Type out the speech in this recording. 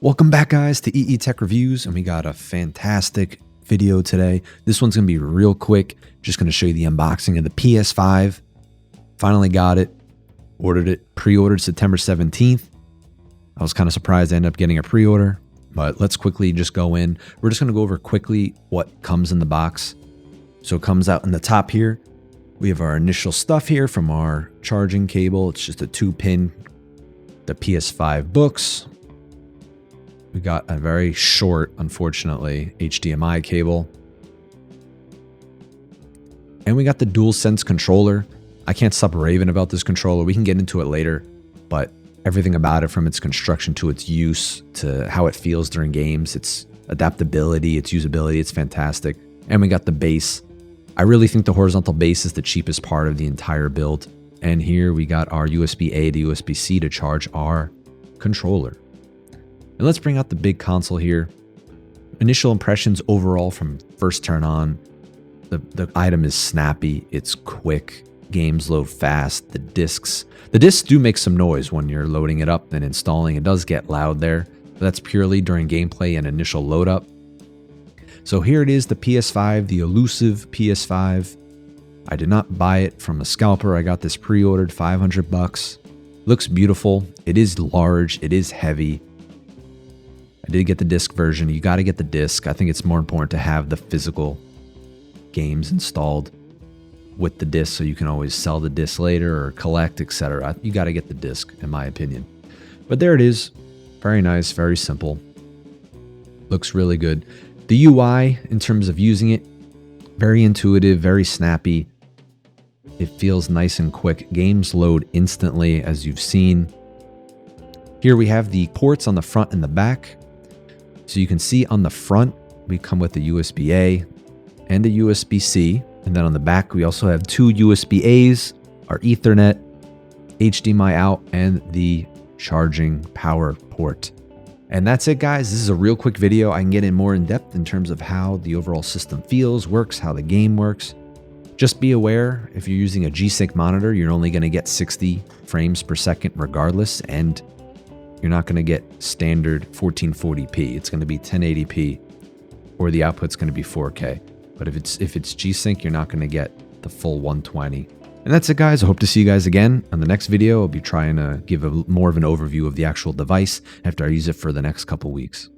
Welcome back, guys, to EE Tech Reviews, and we got a fantastic video today. This one's going to be real quick. Just going to show you the unboxing of the PS5. Finally got it. Ordered it. Pre-ordered September 17th. I was kind of surprised I ended up getting a pre-order, but let's quickly just go in. We're just going to go over quickly what comes in the box. So it comes out in the top here. We have our initial stuff here from our charging cable. It's just a 2-pin, the PS5 books. We got a very short, unfortunately, HDMI cable. And we got the DualSense controller. I can't stop raving about this controller. We can get into it later, but everything about it, from its construction to its use to how it feels during games, its adaptability, its usability, it's fantastic. And we got the base. I really think the horizontal base is the cheapest part of the entire build. And here we got our USB-A to USB-C to charge our controller. And let's bring out the big console here. Initial impressions overall from first turn on. The item is snappy. It's quick. Games load fast. The discs do make some noise when you're loading it up and installing. It does get loud there, but that's purely during gameplay and initial load up. So here it is, the PS5, the elusive PS5. I did not buy it from a scalper. I got this pre-ordered, $500. Looks beautiful. It is large. It is heavy. I did get the disc version. You got to get the disc. I think it's more important to have the physical games installed with the disc, so you can always sell the disc later or collect, etc. You got to get the disc, in my opinion. But there it is. Very nice, very simple. Looks really good. The UI, in terms of using it, very intuitive, very snappy. It feels nice and quick. Games load instantly, as you've seen. Here we have the ports on the front and the back. So you can see on the front, we come with a USB-A and a USB-C. And then on the back, we also have two USB-As, our Ethernet, HDMI out, and the charging power port. And that's it, guys. This is a real quick video. I can get in more in depth in terms of how the overall system feels, works, how the game works. Just be aware, if you're using a G-Sync monitor, you're only going to get 60 frames per second regardless, and you're not going to get standard 1440p. It's going to be 1080p, or the output's going to be 4K. But if it's G-Sync, you're not going to get the full 120. And that's it, guys. I hope to see you guys again on the next video. I'll be trying to give more of an overview of the actual device after I use it for the next couple weeks.